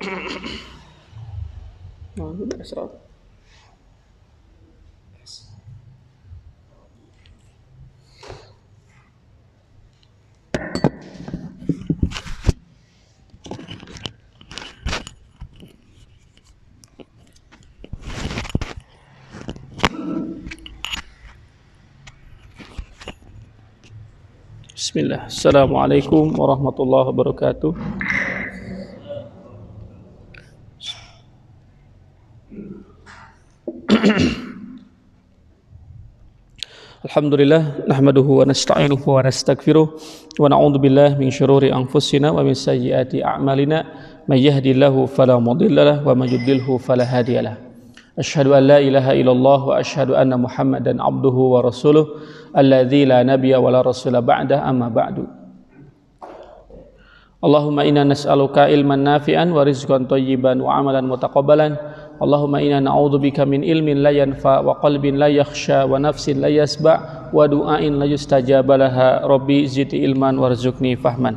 Bismillah. Assalamualaikum warahmatullahi wabarakatuh. Alhamdulillah nahmaduhu wa nasta'inuhu wa nastaghfiruh wa na'udzu billahi min syururi anfusina wa min sayyiati a'malina may yahdihillahu fala mudhillalah wa may yudlilhu fala hadiyalah. Asyhadu an la ilaha illallah wa asyhadu anna Muhammadan abduhu wa rasuluh alladzi la nabiyya wa la rasula ba'dah amma ba'du. Allahumma inna nas'aluka ilman nafi'an wa rizqan thayyiban wa amalan mutaqabbalan. Allahumma inna na'udzubika min ilmin la yanfa wa qalbin la yakhsha wa nafsin la yasba wa du'ain la yustajaba laha rabbi zidni ilman warzuqni fahman.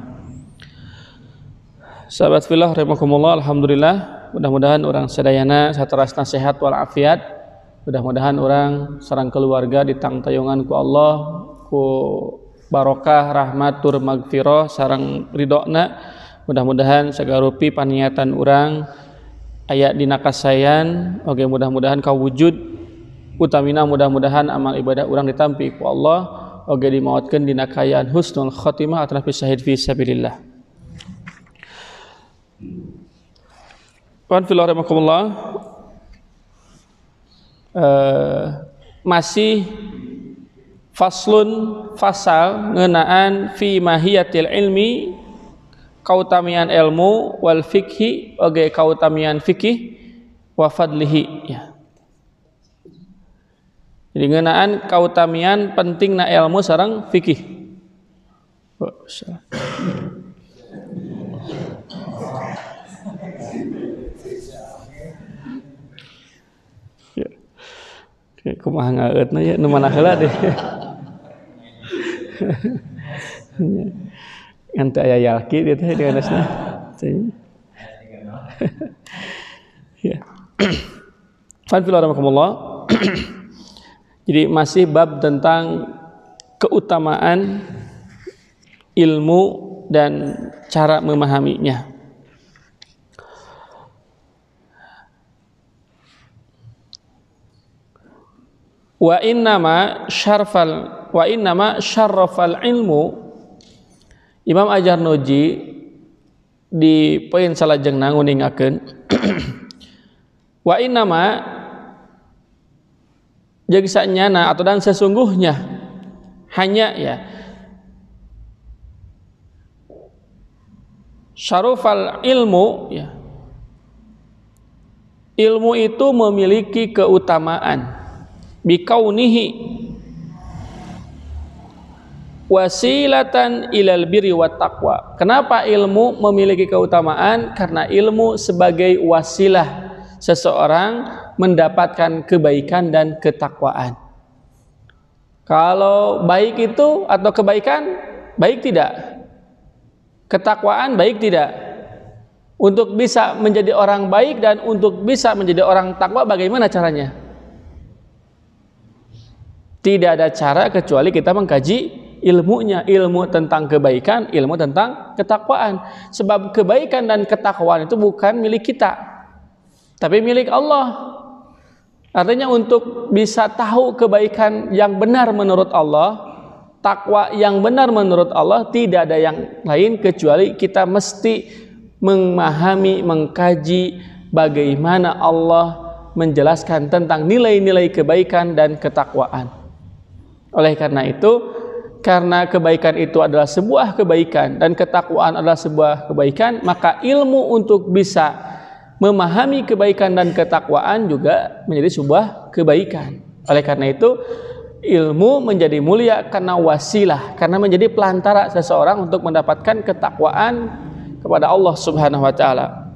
Sahabat fillah rahimakumullah, alhamdulillah, mudah-mudahan orang sadayana saterasna sehat wal afiat. Mudah-mudahan orang sareng keluarga ditangtayungan ku Allah ku barokah rahmat tur magfirah sareng ridona. Mudah-mudahan sagarupi paniatan orang aya dina kasayan, oke mudah-mudahan kawujud utamina mudah-mudahan amal ibadah orang ditampi ku Allah, oke dimaotkeun dina kayaan husnul khotimah atraf syahid fi sabilillah. Wan fillah rahimakumullah, masih fasal ngeunaan fi mahiyatil ilmi, kautamian ilmu, wal fikhi oge kautamian fikih, wa fadlihi ya. Jadi ngeunaan kautamian pentingna ilmu sareng fikih. Kumaha ngaeutna ya nu mana heula deh. Ngan teu aya yalki dieu teh di atasna. Ya. Alhamdulillah. Jadi masih bab tentang keutamaan ilmu dan cara memahaminya. Wa innama syarrafal ilmu, Imam Ajarnuji di poin salajengna nguningakeun wa innama jeung sanyana atau dan sesungguhnya hanya ya syarrafal ilmu ya, ilmu itu memiliki keutamaan bikaunihi wasilatan ilal birri wat taqwa. Kenapa ilmu memiliki keutamaan? Karena ilmu sebagai wasilah seseorang mendapatkan kebaikan dan ketakwaan. Kalau baik itu atau kebaikan baik tidak? Ketakwaan baik tidak? Untuk bisa menjadi orang baik dan untuk bisa menjadi orang takwa bagaimana caranya? Tidak ada cara kecuali kita mengkaji ilmunya, ilmu tentang kebaikan, ilmu tentang ketakwaan. Sebab kebaikan dan ketakwaan itu bukan milik kita, tapi milik Allah. Artinya untuk bisa tahu kebaikan yang benar menurut Allah, takwa yang benar menurut Allah, tidak ada yang lain kecuali kita mesti memahami, mengkaji bagaimana Allah menjelaskan tentang nilai-nilai kebaikan dan ketakwaan. Oleh karena itu, karena kebaikan itu adalah sebuah kebaikan dan ketakwaan adalah sebuah kebaikan, maka ilmu untuk bisa memahami kebaikan dan ketakwaan juga menjadi sebuah kebaikan. Oleh karena itu, ilmu menjadi mulia karena wasilah, karena menjadi pelantara seseorang untuk mendapatkan ketakwaan kepada Allah Subhanahu wa taala.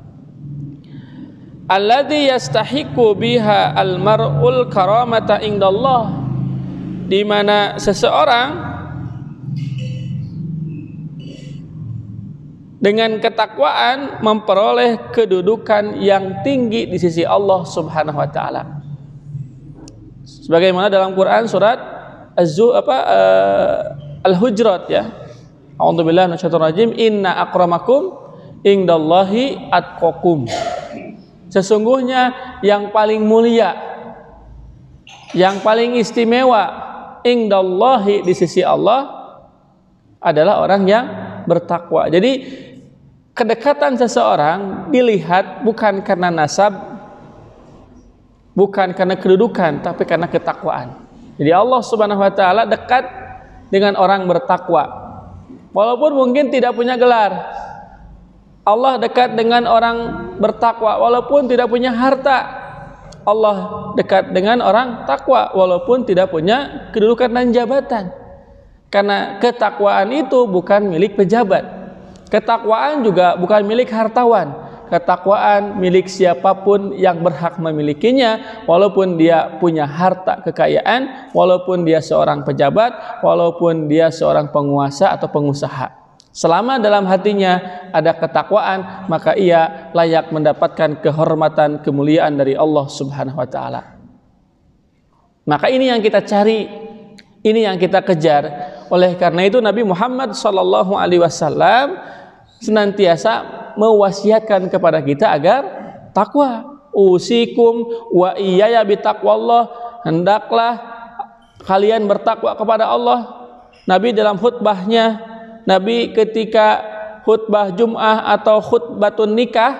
Alladzi yastahiqu biha al-mar'ul karamata indallah, di mana seseorang dengan ketakwaan memperoleh kedudukan yang tinggi di sisi Allah Subhanahu wa taala. Sebagaimana dalam Quran surat Al-Hujurat ya. A'udzubillahi minasyaitonir rajim. Inna akramakum indallahi atqakum. Sesungguhnya yang paling mulia, yang paling istimewa indallahi di sisi Allah adalah orang yang bertakwa. Jadi kedekatan seseorang dilihat bukan karena nasab, bukan karena kedudukan, tapi karena ketakwaan. Jadi Allah Subhanahu wa taala dekat dengan orang bertakwa. Walaupun mungkin tidak punya gelar. Allah dekat dengan orang bertakwa walaupun tidak punya harta. Allah dekat dengan orang takwa walaupun tidak punya kedudukan dan jabatan. Karena ketakwaan itu bukan milik pejabat. Ketakwaan juga bukan milik hartawan. Ketakwaan milik siapapun yang berhak memilikinya, walaupun dia punya harta kekayaan, walaupun dia seorang pejabat, walaupun dia seorang penguasa atau pengusaha. Selama dalam hatinya ada ketakwaan, maka ia layak mendapatkan kehormatan, kemuliaan dari Allah Subhanahu wa taala. Maka ini yang kita cari, ini yang kita kejar. Oleh karena itu Nabi Muhammad SAW senantiasa mewasiatkan kepada kita agar takwa. Usikum wa iyaya bitaqwallah, hendaklah kalian bertakwa kepada Allah. Nabi dalam khutbahnya, Nabi ketika khutbah Jum'ah atau khutbatun nikah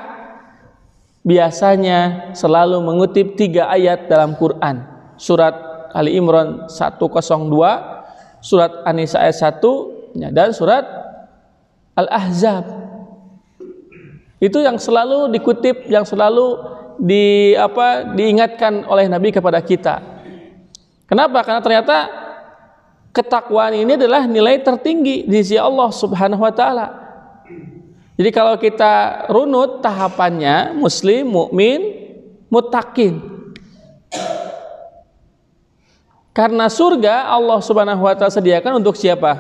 biasanya selalu mengutip 3 ayat dalam Quran. Surat Ali Imran 102, surat An-Nisa ayat 1 dan surat Al-Ahzab. Itu yang selalu dikutip, yang selalu diingatkan oleh Nabi kepada kita. Kenapa? Karena ternyata ketakwaan ini adalah nilai tertinggi di sisi Allah Subhanahu wa taala. Jadi kalau kita runut tahapannya, muslim, mukmin, muttaqin. Karena surga Allah Subhanahu wa taala sediakan untuk siapa?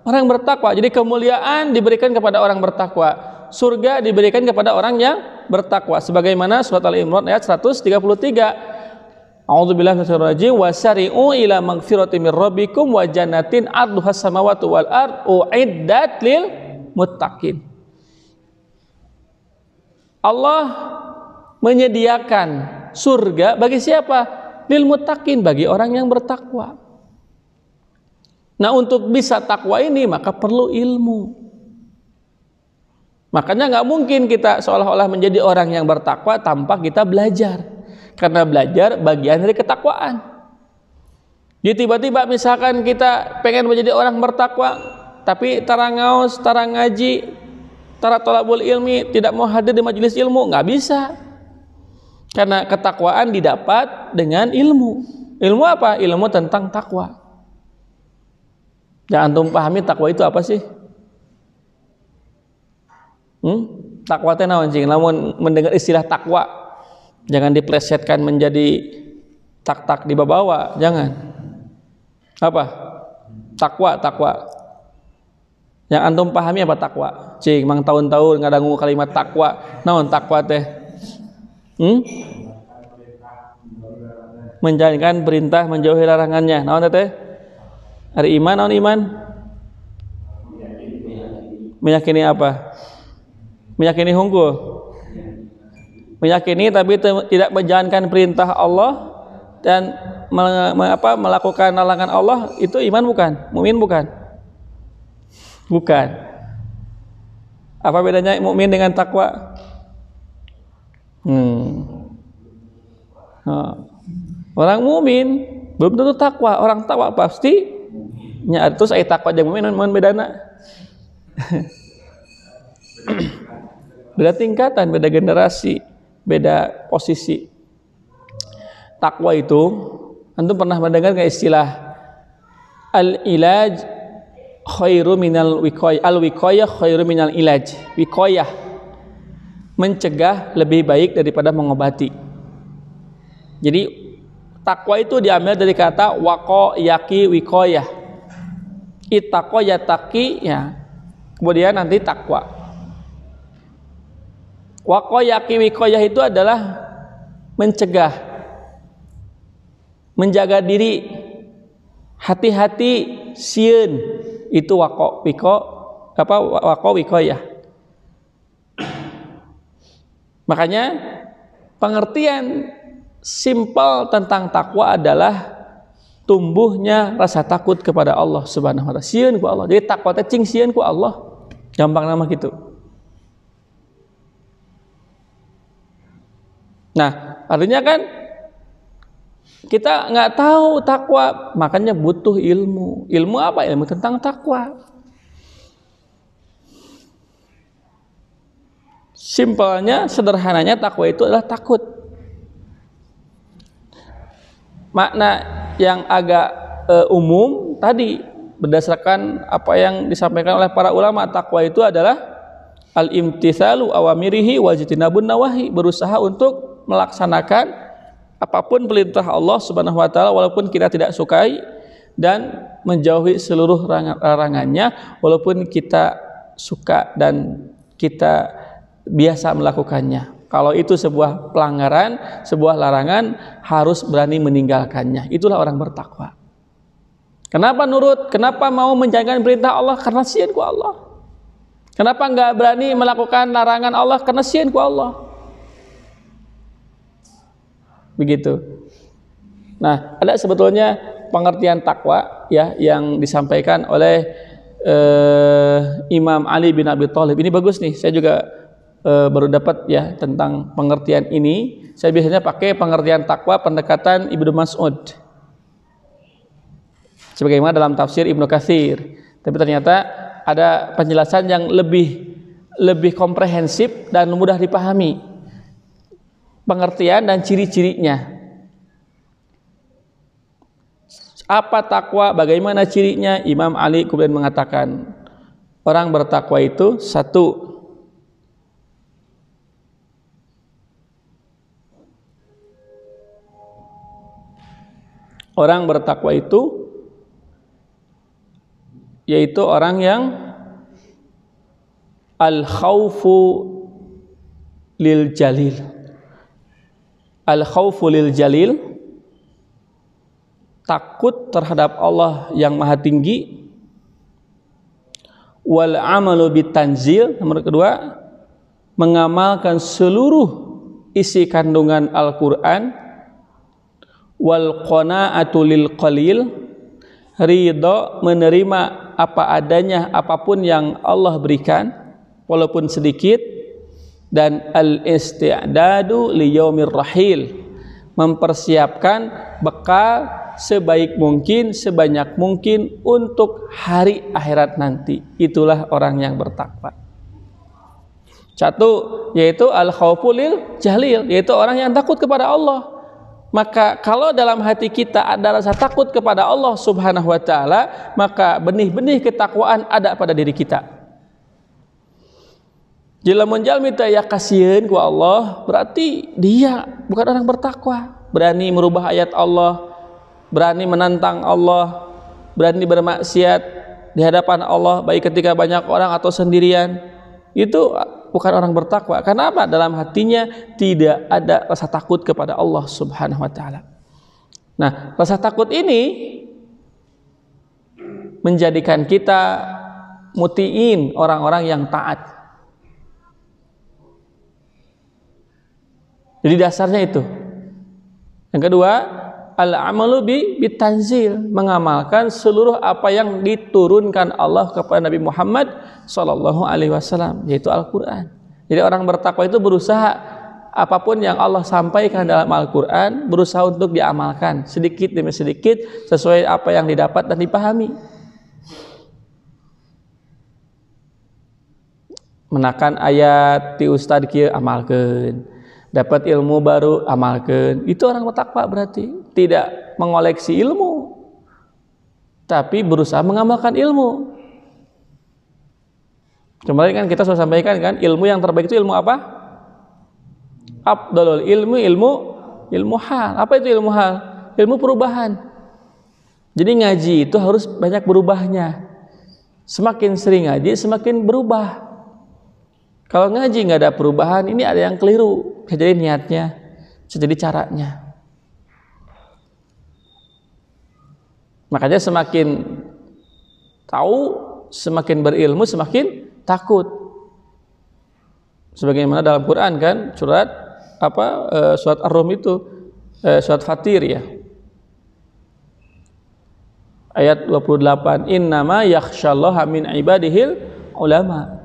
Orang bertakwa. Jadi kemuliaan diberikan kepada orang bertakwa. Surga diberikan kepada orang yang bertakwa. Sebagaimana surat Al-Imran ayat 133. A'udzubillahi minasyaitonir rajim wasari'u ila magfiratin mir rabbikum wa jannatin 'arduhas samawati wal ard u'iddat lil muttaqin. Allah menyediakan surga bagi siapa? Lil muttaqin, bagi orang yang bertakwa. Nah, untuk bisa takwa ini maka perlu ilmu. Makanya nggak mungkin kita seolah-olah menjadi orang yang bertakwa tanpa kita belajar. Karena belajar bagian dari ketakwaan. Jadi tiba-tiba misalkan kita pengen menjadi orang bertakwa, tapi tara ngaos, tara ngaji, tara thalabul ilmi, tidak mau hadir di majelis ilmu, nggak bisa. Karena ketakwaan didapat dengan ilmu. Ilmu apa? Ilmu tentang takwa. Ya, antum pahami takwa itu apa sih? Takwa teh naon cing? Lamun mendengar istilah takwa, jangan diplesetkan menjadi tak-tak di bawah, jangan. Apa? Takwa. Yang antum pahami apa takwa? Cing, mang tahun-tahun ngadangu kalimat takwa. Naon takwa teh? Menjalankan perintah, menjauhi larangannya. Naon teh? Hari iman, naon iman? Meyakini apa? Meyakini hungkul, meyakini tapi tidak menjalankan perintah Allah dan melakukan larangan Allah, itu iman bukan? Mukmin bukan? Bukan. Apa bedanya mukmin dengan takwa? Orang mukmin belum tentu takwa, orang takwa pasti nya terus ai takwa jeung mukmin mun bedana. Beda tingkatan, beda generasi, beda posisi. Takwa itu, antum pernah mendengar nggak istilah al-ilaj khairu minal wiqayah, al-wiqayah khairu minal ilaj. Wiqayah, mencegah lebih baik daripada mengobati. Jadi takwa itu diambil dari kata waqo yaki wiqayah. Ittaqo yataqi, ya. Kemudian nanti takwa. Wikoyah itu adalah mencegah, menjaga diri, hati-hati, sieun, itu wikoyah. Makanya pengertian simpel tentang takwa adalah tumbuhnya rasa takut kepada Allah Subhanahu wa taala. Sieun ku Allah. Jadi takwa teh cing sieun ku Allah. Gampang nama gitu. Nah, artinya kan kita nggak tahu takwa, makanya butuh ilmu. Ilmu apa? Ilmu tentang takwa. Simpelnya, sederhananya takwa itu adalah takut. Makna yang agak umum tadi berdasarkan apa yang disampaikan oleh para ulama, takwa itu adalah al-imtitsalu awamirihi wa jitinabun nawahi, berusaha untuk melaksanakan apapun perintah Allah Subhanahu wa taala walaupun kita tidak sukai, dan menjauhi seluruh larangannya walaupun kita suka dan kita biasa melakukannya. Kalau itu sebuah pelanggaran, sebuah larangan, harus berani meninggalkannya. Itulah orang bertakwa. Kenapa nurut? Kenapa mau menjalankan perintah Allah? Karena sieun ku Allah. Kenapa enggak berani melakukan larangan Allah? Karena sieun ku Allah. Begitu. Nah, ada sebetulnya pengertian takwa ya yang disampaikan oleh Imam Ali bin Abi Thalib. Ini bagus nih. Saya juga baru dapat ya tentang pengertian ini. Saya biasanya pakai pengertian takwa pendekatan Ibnu Mas'ud, sebagaimana dalam tafsir Ibnu Katsir. Tapi ternyata ada penjelasan yang lebih komprehensif dan mudah dipahami. Pengertian dan ciri-cirinya. Apa takwa? Bagaimana cirinya? Imam Ali kemudian mengatakan, orang bertakwa itu satu, orang bertakwa itu yaitu orang yang al-khaufu lil jalil. Al-khaufu lil jalil, takut terhadap Allah yang maha tinggi. Wal amalu bitanzil, nomor kedua, mengamalkan seluruh isi kandungan Al-Qur'an. Wal qanaatu lil qalil, ridho menerima apa adanya, apapun yang Allah berikan walaupun sedikit. Dan al-isti'dadu li yaumir rahil, mempersiapkan bekal sebaik mungkin, sebanyak mungkin untuk hari akhirat nanti. Itulah orang yang bertakwa. Satu, yaitu al-khaufu lil jalil, yaitu orang yang takut kepada Allah. Maka kalau dalam hati kita ada rasa takut kepada Allah Subhanahu wa taala, maka benih-benih ketakwaan ada pada diri kita. Jika menjalmi ya kasieun ku Allah, berarti dia bukan orang bertakwa. Berani merubah ayat Allah, berani menantang Allah, berani bermaksiat di hadapan Allah, baik ketika banyak orang atau sendirian. Itu bukan orang bertakwa. Karena apa? Dalam hatinya tidak ada rasa takut kepada Allah Subhanahu wa taala. Nah, rasa takut ini menjadikan kita mutiin orang-orang yang taat. Jadi dasarnya itu. Yang kedua, al-amalu bitanzil, mengamalkan seluruh apa yang diturunkan Allah kepada Nabi Muhammad sallallahu alaihi wasallam, yaitu Al-Qur'an. Jadi orang bertakwa itu berusaha apapun yang Allah sampaikan dalam Al-Qur'an, berusaha untuk diamalkan sedikit demi sedikit sesuai apa yang didapat dan dipahami. Menakan ayat ti ustad kieu amalkeun. Dapat ilmu baru amalkan. Itu orang bertakwa berarti. Tidak mengoleksi ilmu, tapi berusaha mengamalkan ilmu. Kemarin kan kita sudah sampaikan kan, ilmu yang terbaik itu ilmu apa? Afdalul ilmu hal. Apa itu ilmu hal? Ilmu perubahan. Jadi ngaji itu harus banyak berubahnya. Semakin sering ngaji, semakin berubah. Kalau ngaji nggak ada perubahan, ini ada yang keliru. Bisa jadi niatnya, bisa jadi caranya. Makanya semakin tahu, semakin berilmu, semakin takut. Sebagaimana dalam Quran kan, surat Ar-Rum itu, surat Fatir ya. Ayat 28, innama yakhsyallaha min ibadihil ulama.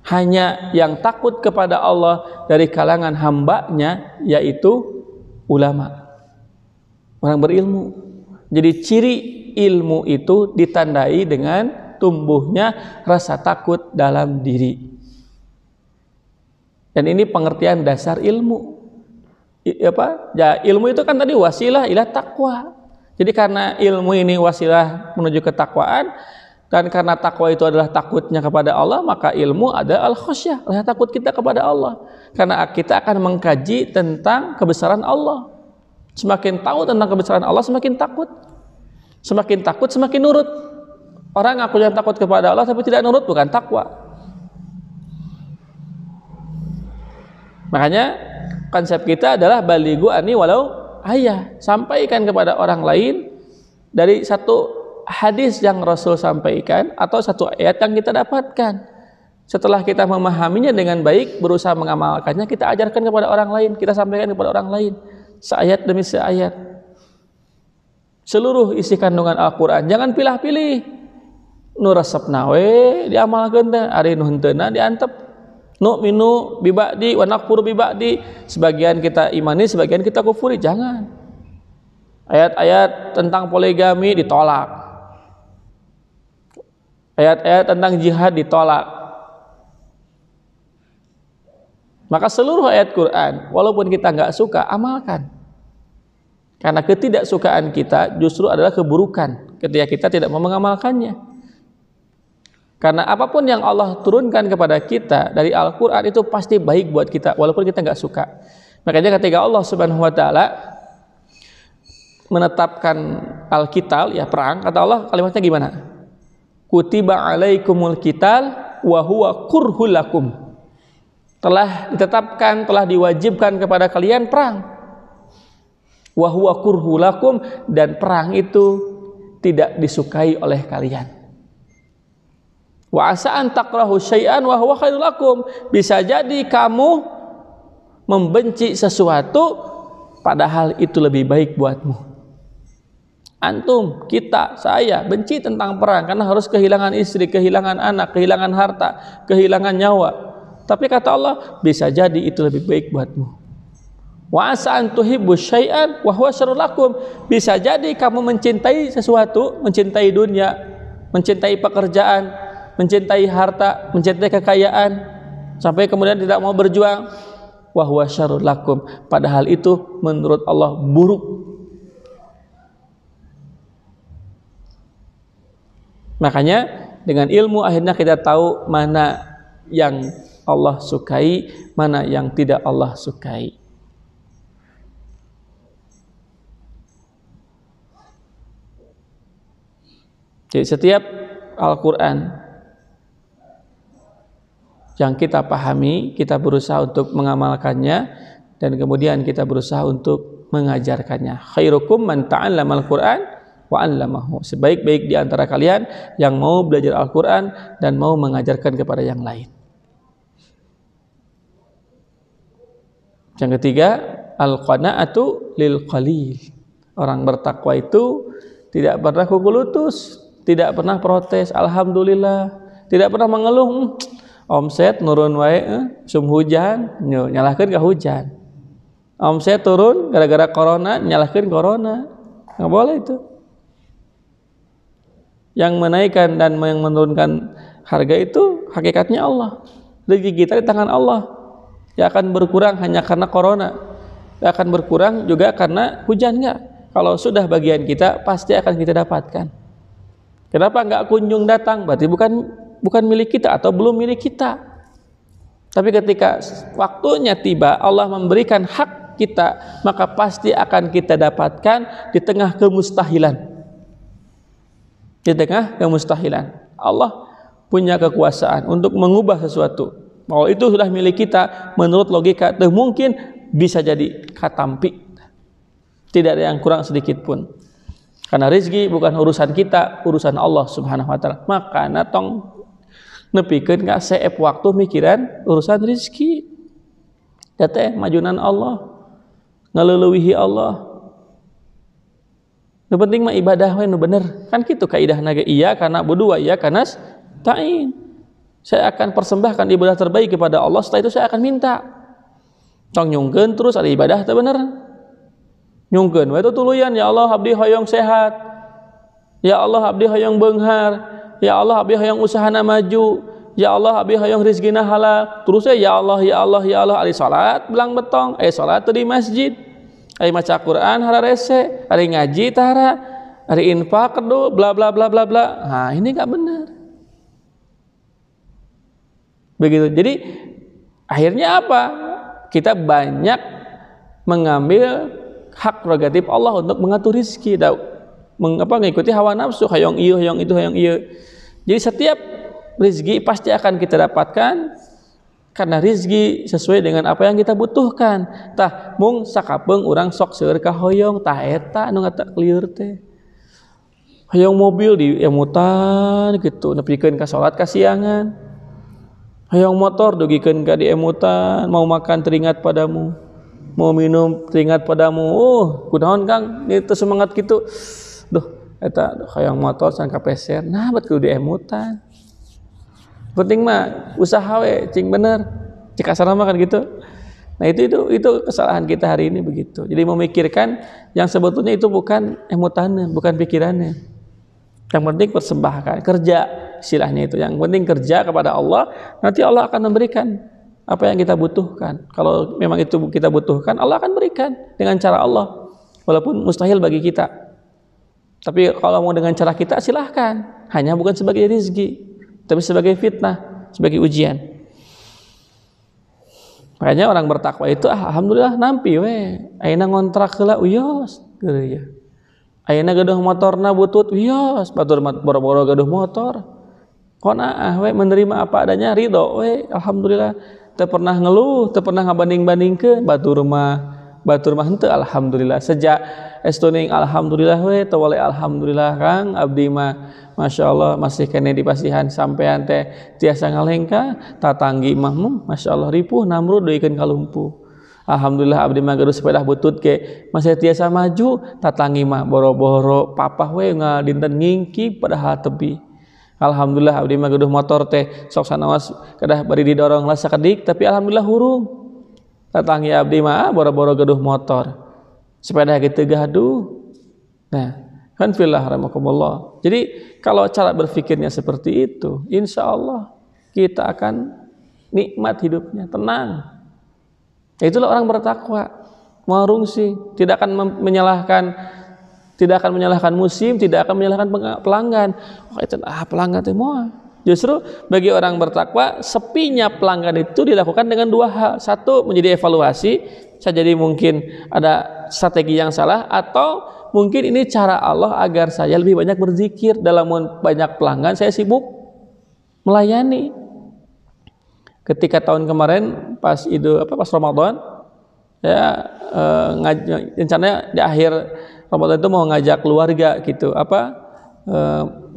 Hanya yang takut kepada Allah dari kalangan hambanya yaitu ulama, orang berilmu. Jadi ciri ilmu itu ditandai dengan tumbuhnya rasa takut dalam diri. Dan ini pengertian dasar ilmu. Ya, ilmu itu kan tadi wasilah ila taqwa. Jadi karena ilmu ini wasilah menuju ketakwaan, dan karena takwa itu adalah takutnya kepada Allah, maka ilmu ada al-khasyah, rasa takut kita kepada Allah. Karena kita akan mengkaji tentang kebesaran Allah. Semakin tahu tentang kebesaran Allah, semakin takut. Semakin takut, semakin nurut. Orang ngaku yang takut kepada Allah tapi tidak nurut, bukan takwa. Makanya konsep kita adalah balighu anni walau ayah, sampaikan kepada orang lain dari satu hadis yang Rasul sampaikan atau satu ayat yang kita dapatkan. Setelah kita memahaminya dengan baik, berusaha mengamalkannya, kita ajarkan kepada orang lain, kita sampaikan kepada orang lain, seayat demi seayat, seluruh isi kandungan Al-Quran. Jangan pilih-pilih, nu resepna we diamalkeun teh, ari nu henteuna diantep. Nu minu bibadi wa nakfuru bibadi, sebagian kita imani, sebagian kita kufuri. Jangan. Ayat-ayat tentang poligami ditolak. Ayat-ayat tentang jihad ditolak. Maka seluruh ayat Quran, walaupun kita nggak suka, amalkan. Karena ketidaksukaan kita justru adalah keburukan ketika kita tidak mau mengamalkannya. Karena apapun yang Allah turunkan kepada kita dari Al-Quran itu pasti baik buat kita, walaupun kita nggak suka. Makanya ketika Allah Subhanahu Wa Taala menetapkan Al-Qital, ya perang, kata Allah kalimatnya gimana? Kutiba alaikumul qital wa huwa kurhul lakum. Telah ditetapkan, telah diwajibkan kepada kalian perang. Wa huwa kurhul lakum, dan perang itu tidak disukai oleh kalian. Wa asa an takrahu syai'an wa huwa khairul lakum. Bisa jadi kamu membenci sesuatu padahal itu lebih baik buatmu. Antum, kita, saya benci tentang perang karena harus kehilangan istri, kehilangan anak, kehilangan harta, kehilangan nyawa. Tapi kata Allah, bisa jadi itu lebih baik buatmu. Wa asa an tuhibbu syai'an wa huwa syarrul lakum. Bisa jadi kamu mencintai sesuatu, mencintai dunia, mencintai pekerjaan, mencintai harta, mencintai kekayaan, sampai kemudian tidak mau berjuang. Wa huwa syarrul lakum. Padahal itu menurut Allah buruk. Makanya dengan ilmu akhirnya kita tahu mana yang Allah sukai, mana yang tidak Allah sukai. Jadi setiap Al-Quran yang kita pahami, kita berusaha untuk mengamalkannya, dan kemudian kita berusaha untuk mengajarkannya. Khairukum man ta'allamal Quran wa 'allamahu. Sebaik-baik di antara kalian yang mau belajar Al-Quran dan mau mengajarkan kepada yang lain. Yang ketiga, al-qana'atu lil qalil. Orang bertakwa itu tidak pernah kuku lutut, tidak pernah protes, alhamdulillah, tidak pernah mengeluh, omset nurun wae, sum hujan, nyalahkeun ka hujan. Omset turun gara-gara corona, nyalahkeun corona. Enggak boleh itu. Yang menaikkan dan yang menurunkan harga itu hakikatnya Allah. Rezeki kita di tangan Allah. Ya akan berkurang hanya karena corona. Ya akan berkurang juga karena hujan enggak. Kalau sudah bagian kita pasti akan kita dapatkan. Kenapa enggak kunjung datang? Berarti bukan milik kita atau belum milik kita. Tapi ketika waktunya tiba, Allah memberikan hak kita, maka pasti akan kita dapatkan di tengah kemustahilan. Di tengah kemustahilan, Allah punya kekuasaan untuk mengubah sesuatu. Bahwa itu sudah milik kita, menurut logika itu mungkin bisa jadi katampi. Tidak ada yang kurang sedikit pun. Karena rezeki bukan urusan kita, urusan Allah Subhanahu wa taala. Maka tong nepikeun ka seep waktu mikiran urusan rezeki. Teh majunan Allah, ngaleulihi Allah. Nu penting mah ibadah we nu bener. Kan kitu kaidahna ge iya kana budua iya kana ta'in. Saya akan persembahkan ibadah terbaik kepada Allah, setelah itu saya akan minta. Tong nyungkeun terus ada ibadah teh bener. Nyungkeun we tuluyan, ya Allah abdi hoyong sehat. Ya Allah abdi hoyong beunghar. Ya Allah abdi hoyong usahana maju. Ya Allah abdi hoyong rezekina halal. Terus ya Allah ya Allah ya Allah, ari salat belang betong, salat di masjid. Ari maca Quran hararese, ari ngaji tara, ari infak kedu bla bla bla bla bla. Nah, ini enggak benar. Begitu. Jadi akhirnya apa? Kita banyak mengambil hak prerogatif Allah untuk mengatur rezeki, mengikuti hawa nafsu, hayong ieu, hayong itu, hayong ieu. Jadi setiap rezeki pasti akan kita dapatkan karena rezeki sesuai dengan apa yang kita butuhkan. Tah mung sakapeung urang sok seueur ka hoyong, tah eta anu ngata clear teh. Hoyong mobil di emutan gitu, nepikeun ka salat kasiangan. Hoyong motor dugikeun ka di emutan, mau makan teringat padamu, mau minum teringat padamu. Kunaon Kang, itu semangat gitu. Duh, eta hoyong motor sang kapeser, nah bet kudu di emutan. Penting mah usaha we cing bener. Cik asana mah kan gitu. Nah, itu kesalahan kita hari ini begitu. Jadi memikirkan yang sebetulnya itu bukan emutannya, bukan pikirannya. Yang penting persembahkan, kerja istilahnya itu. Yang penting kerja kepada Allah, nanti Allah akan memberikan apa yang kita butuhkan. Kalau memang itu kita butuhkan, Allah akan berikan dengan cara Allah, walaupun mustahil bagi kita. Tapi kalau mau dengan cara kita, silahkan. Hanya bukan sebagai rezeki, tapi sebagai fitnah, sebagai ujian. Makanya orang bertakwa itu alhamdulillah nampi we. Ayeuna ngontrak heula uyos geueuh ya. Ayeuna gaduh motorna butut uyos, batur boro-boro gaduh motor. Qanaah we menerima apa adanya, ridho we. Alhamdulillah. Teu pernah ngeluh, teu pernah ngabanding-bandingkeun, batur mah henteu alhamdulillah. Sejak estuning alhamdulillah we, teu wale alhamdulillah Kang, abdi mah masyaallah masih kene di pasihan sampean teh tiasa ngalengka, tatanggi mah masyaallah ripuh Namrud deuykeun ka lumpuh. Alhamdulillah abdi mah gaduh sepeda butut ke masih tiasa maju, tatanggi mah boro-boro papah we dinten ngingki padahal tebi. Alhamdulillah abdi mah gaduh motor teh sok sanaos kedah bari didorong lah sakedik tapi alhamdulillah hurung. Tatanggi abdi mah boro-boro gaduh motor. Sepeda kitu gaduh. Nah, kan fillah rahimakumullah. Jadi kalau cara berpikirnya seperti itu, insya Allah kita akan nikmat hidupnya, tenang. Itulah orang bertakwa, marungsi, tidak akan menyalahkan musim, tidak akan menyalahkan pelanggan. Oh, itu pelanggan itu moal. Justru bagi orang bertakwa, sepinya pelanggan itu dilakukan dengan dua hal. Satu, menjadi evaluasi, bisa jadi mungkin ada strategi yang salah, atau mungkin ini cara Allah agar saya lebih banyak berzikir. Dalam banyak pelanggan saya sibuk melayani. Ketika tahun kemarin pas Ramadan, ya rencananya di akhir Ramadan itu mau ngajak keluarga gitu,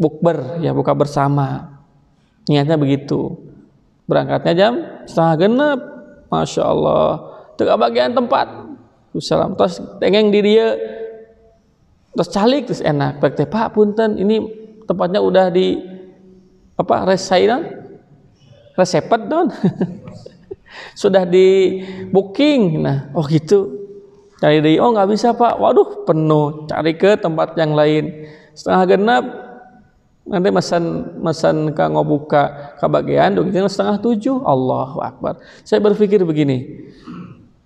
bukber ya, buka bersama. Niatnya begitu. Berangkatnya jam 8:30, masya Allah. Teu bagian tempat. Salam terus tengeng di dia, terus calik terus enak. Pak punten, ini tempatnya udah di resepet don. Sudah di booking. Nah, oh gitu. Cari di, oh nggak bisa Pak. Waduh penuh. Cari ke tempat yang lain. 6:30 nanti mesan kanggo buka kebagian dugikeun 6:30. Allahu Akbar. Saya berpikir begini.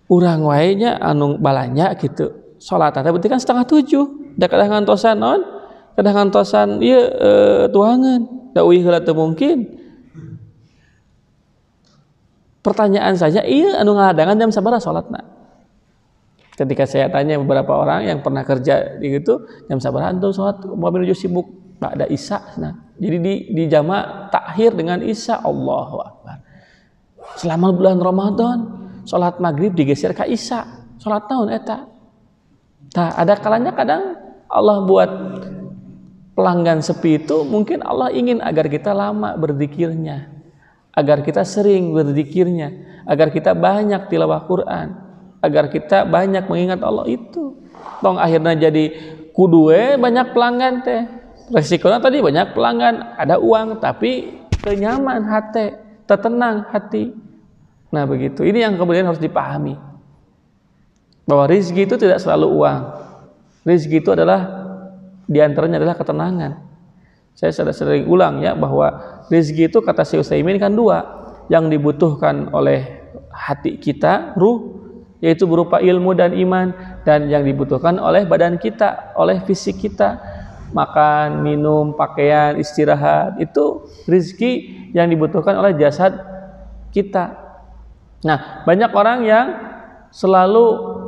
Urang wae nya anu balanya gitu. Salat teh berarti kan 6:30. Da kadah ngantosan naon? Kadah ngantosan ieu tuangan. Da uih heula teu mungkin. Pertanyaan saja, iya anu ngadangan jam sabaraha salatna? Ketika saya tanya beberapa orang yang pernah kerja di itu, jam sabaraha antum salat? Mobil menuju sibuk, ada isya. Nah, jadi di jamak takhir dengan isya. Allahu Akbar. selama bulan Ramadan salat maghrib digeser ka isya. Salat naon eta? Tah ada kalanya kadang Allah buat pelanggan sepi itu mungkin Allah ingin agar kita lama berzikirnya, agar kita sering berzikirnya, agar kita banyak tilawah Quran, agar kita banyak mengingat Allah itu. Tong akhirnya jadi kudu banyak pelanggan teh. Resikonya tadi banyak pelanggan, ada uang tapi kenyaman hati, tertenang hati. Nah begitu. Ini yang kemudian harus dipahami. Bahwa rezeki itu tidak selalu uang. Rezeki itu adalah diantaranya adalah ketenangan. Saya sudah sering ulang ya bahwa rezeki itu kata Syekh Utsaimin kan dua, yang dibutuhkan oleh hati kita, ruh, yaitu berupa ilmu dan iman, dan yang dibutuhkan oleh badan kita, oleh fisik kita, makan, minum, pakaian, istirahat, itu rezeki yang dibutuhkan oleh jasad kita. Nah, banyak orang yang selalu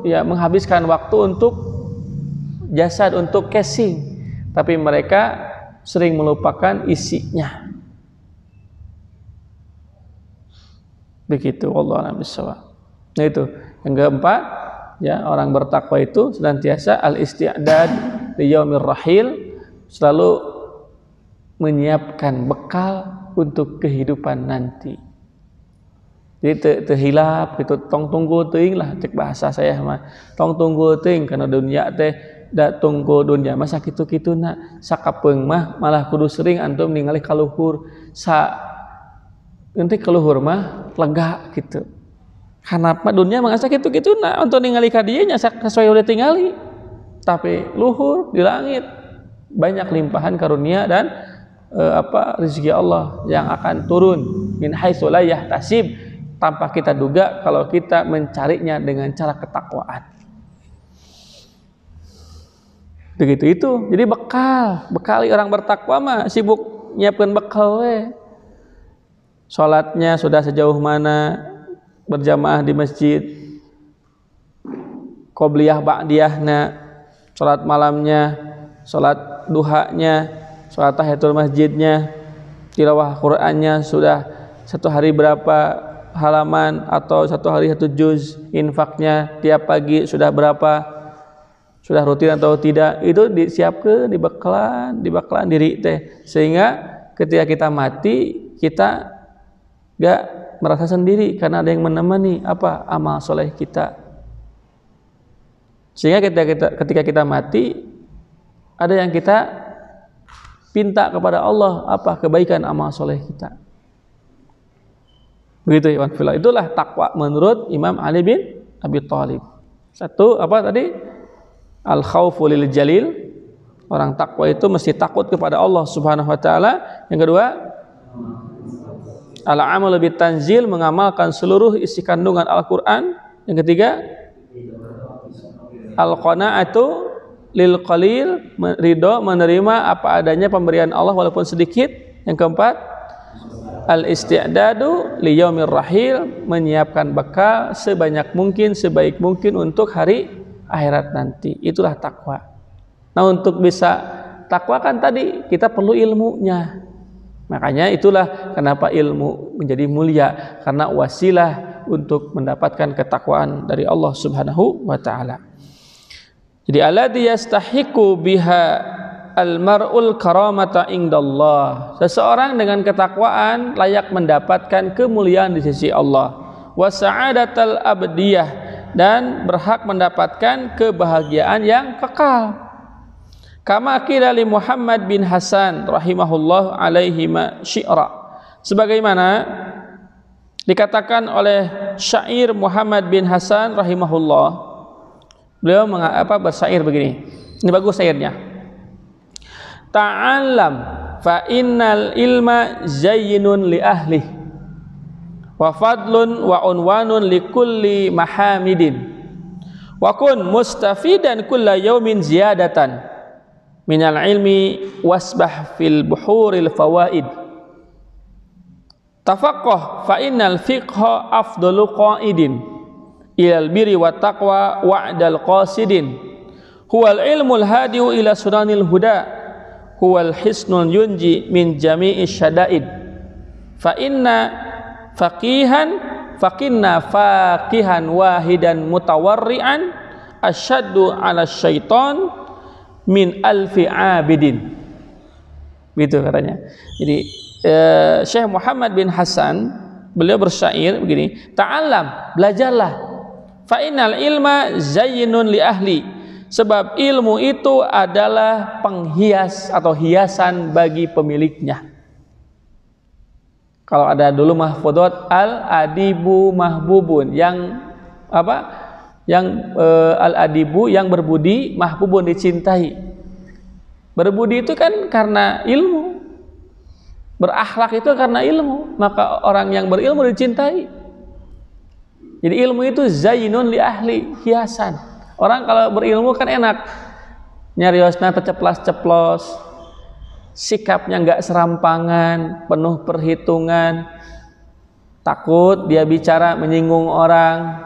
ya menghabiskan waktu untuk jasad, untuk casing, tapi mereka sering melupakan isinya. Begitu, wallahu a'lam bishawab. Nah itu yang keempat, ya orang bertakwa itu senantiasa al-isti'dad li yaumir rahil, selalu menyiapkan bekal untuk kehidupan nanti. Jadi terhilap gitu, tong tunggu teuing lah cek bahasa saya mah. Tong tunggu teuing karena dunia teh da tunggu dunia mah sakitu-kituna, sakapeung mah malah kudu sering antum ningali kaluhur, nanti keluhur mah lega gitu. Karena dunia mah sakitu-kituna untuk ningali ka dieu nya sesuai udah tingali. Tapi luhur di langit banyak limpahan karunia dan rezeki Allah yang akan turun min haitsu la yahtasib, tanpa kita duga kalau kita mencarinya dengan cara ketakwaan. Begitu itu. Jadi bekali orang bertakwa mah sibuk nyiapkeun bekal we. Salatnya sudah sejauh mana, berjamaah di masjid, qobliyah ba'diyahna, salat malamnya, salat duhanya, salat tahiyatul masjidnya, tilawah Qur'annya sudah satu hari berapa halaman atau satu hari satu juz, infaknya tiap pagi sudah berapa, sudah rutin atau tidak, itu disiapkan, dibekalan diri teh, sehingga ketika kita mati kita gak merasa sendiri karena ada yang menemani amal soleh kita, sehingga ketika kita mati ada yang kita pinta kepada Allah kebaikan amal soleh kita. Begitu ya, itulah takwa menurut Imam Ali bin Abi Thalib. Satu tadi? Al-khaufu lil jalil. Orang takwa itu mesti takut kepada Allah Subhanahu wa taala. Yang kedua, al-amalu bit tanzil, mengamalkan seluruh isi kandungan Al-Qur'an. Yang ketiga, al-qanaatu lil qalil, ridho menerima apa adanya pemberian Allah walaupun sedikit. Yang keempat, al-isti'dadu li yaumir rahil, menyiapkan bekal sebanyak mungkin, sebaik mungkin untuk hari akhirat nanti. Itulah takwa. Nah, untuk bisa takwa kan tadi kita perlu ilmunya. Makanya itulah kenapa ilmu menjadi mulia, karena wasilah untuk mendapatkan ketakwaan dari Allah Subhanahu wa taala. Jadi alladzi yastahiqu biha al-mar'ul karamata indallah. Seseorang dengan ketakwaan layak mendapatkan kemuliaan di sisi Allah. Wa sa'adatal abdiyah, dan berhak mendapatkan kebahagiaan yang kekal. Kama qila li Muhammad bin Hasan rahimahullah alaihi ma syi'ra. Sebagaimana dikatakan oleh syair Muhammad bin Hasan rahimahullah. Beliau bersyair begini. Ini bagus syairnya. Ta'allam fa innal ilma zayyinun li ahli wa fadlun wa unwanun li kulli mahamidin wa kun mustafidan kulla yawmin ziyadatan minal ilmi wasbah fil buhuril fawaid tafaqqah fa innal fiqha afdalu qaidin ilal birri wat taqwa wa'dal qasidin huwal ilmul hadiu ila sunanil huda huwal hisnul yunji min jami'i syada'id fa inna faqihan fakinna faqihan wahidan mutawarri'an asyaddu 'ala syaiton min alfi 'abidin. Gitu katanya. Jadi Syekh Muhammad bin Hasan beliau bersyair begini, ta'allam, belajarlah, fa innal ilma zayyinun li ahli, sebab ilmu itu adalah penghias atau hiasan bagi pemiliknya. Kalau ada dulu mahfudot al-adibu mahbubun, yang apa? Yang al-adibu yang berbudi, mahbubun dicintai. Berbudi itu kan karena ilmu, berakhlak itu karena ilmu, maka orang yang berilmu dicintai. Jadi ilmu itu zainun li ahli, hiasan. Orang kalau berilmu kan enak, nyariosna terceplas-ceplos, sikapnya nggak serampangan, penuh perhitungan, takut dia bicara menyinggung orang,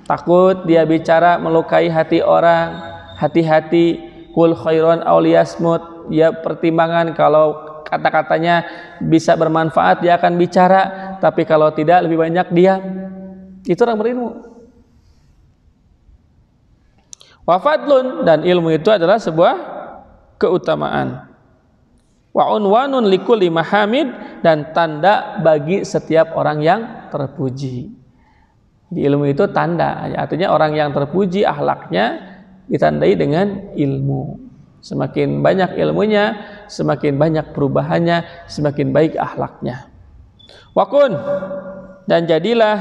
takut dia bicara melukai hati orang, hati-hati. Kul khairon aw liyasmut, ya pertimbangan, kalau kata-katanya bisa bermanfaat dia akan bicara, tapi kalau tidak lebih banyak diam. Itu orang berilmu. Wa fadlun, dan ilmu itu adalah sebuah keutamaan. Wa unwanun likulli mahamid, dan tanda bagi setiap orang yang terpuji. Di ilmu itu tanda, artinya orang yang terpuji akhlaknya ditandai dengan ilmu. Semakin banyak ilmunya, semakin banyak perubahannya, semakin baik akhlaknya. Wakun, dan jadilah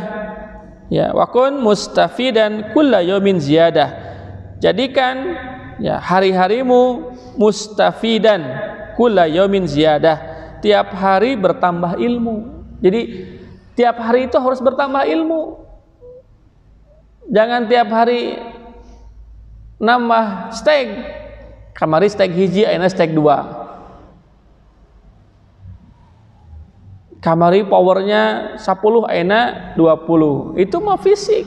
ya, wakun mustafidan kulla yaumin ziyadah. Jadikan ya hari-harimu mustafidan kulla yaumin ziyadah, tiap hari bertambah ilmu. Jadi tiap hari itu harus bertambah ilmu. Jangan tiap hari nambah steak, kamari steak hiji ayeuna steak 2, kamari powernya 10 ayeuna 20. Itu mah fisik,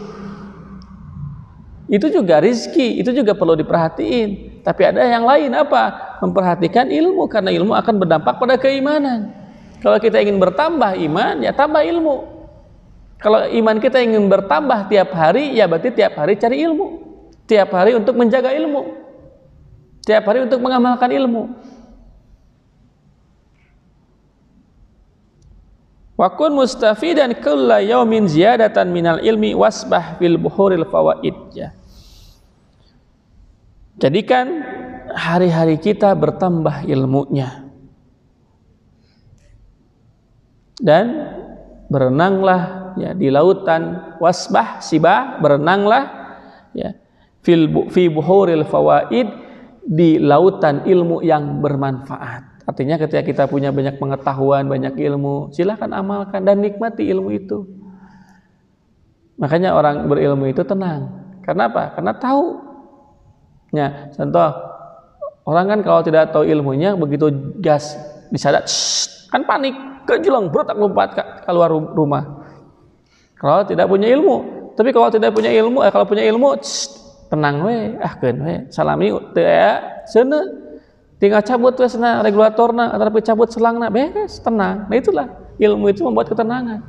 itu juga rizki, itu juga perlu diperhatiin. Tapi ada yang lain, apa? Memperhatikan ilmu, karena ilmu akan berdampak pada keimanan. Kalau kita ingin bertambah iman, ya tambah ilmu. Kalau iman kita ingin bertambah tiap hari, ya berarti tiap hari cari ilmu, tiap hari untuk menjaga ilmu, tiap hari untuk mengamalkan ilmu. Wa kun mustafidan kulla yaumin ziyadatan minal ilmi wasbah fil buhuril fawaid. Ya. Jadikan hari-hari kita bertambah ilmunya, dan berenanglah ya di lautan, wasbah sibah, berenanglah ya fi buhuril fawaid, di lautan ilmu yang bermanfaat. Artinya ketika kita punya banyak pengetahuan, banyak ilmu, silahkan amalkan dan nikmati ilmu itu. Makanya orang berilmu itu tenang. Karena apa? Karena tahu. Ya, contoh, orang kan kalau tidak tahu ilmunya, begitu gas disadap, kan panik, kejelang berat lompat keluar rumah. Kalau tidak punya ilmu. Tapi kalau tidak punya ilmu, kalau punya ilmu, tenang we, keun we, salami teu aya seuneu, tinggal cabut we sana regulatorna atau cabut selangna, beres, tenang. Nah itulah ilmu itu membuat ketenangan.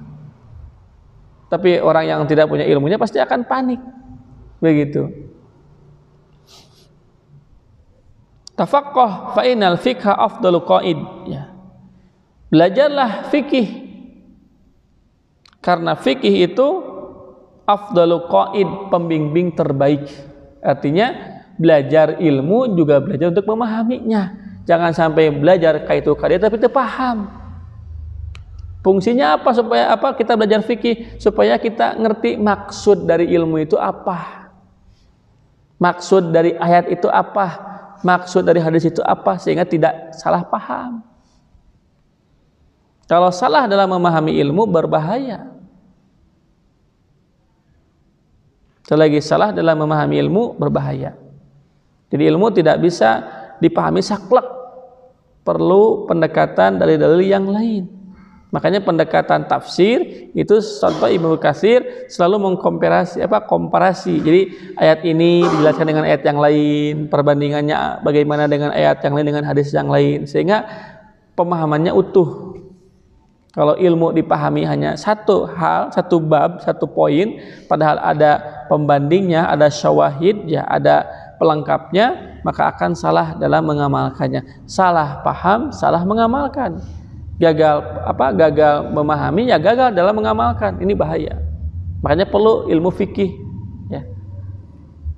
Tapi orang yang tidak punya ilmunya pasti akan panik, begitu. Tafaqqah fa innal fiqha afdalu qaid. Ya. Belajarlah fikih, karena fikih itu afdalu qaid, pembimbing terbaik. Artinya belajar ilmu juga belajar untuk memahaminya. Jangan sampai belajar kaitu kadia tapi tidak paham. Fungsinya apa? Supaya apa? Kita belajar fikih supaya kita ngerti maksud dari ilmu itu apa, maksud dari ayat itu apa, maksud dari hadis itu apa, sehingga tidak salah paham. Kalau salah dalam memahami ilmu berbahaya. Selagi salah dalam memahami ilmu berbahaya. Jadi ilmu tidak bisa dipahami saklek, perlu pendekatan dari dalil yang lain. Makanya pendekatan tafsir itu, contoh Ibnu Katsir selalu komparasi. Jadi ayat ini dijelaskan dengan ayat yang lain, perbandingannya bagaimana dengan ayat yang lain, dengan hadis yang lain, sehingga pemahamannya utuh. Kalau ilmu dipahami hanya satu hal, satu bab, satu poin, padahal ada pembandingnya, ada syawahid, ya, ada pelengkapnya, maka akan salah dalam mengamalkannya. Salah paham, salah mengamalkan. Gagal memahami, ya gagal dalam mengamalkan. Ini bahaya. Makanya perlu ilmu fikih, ya.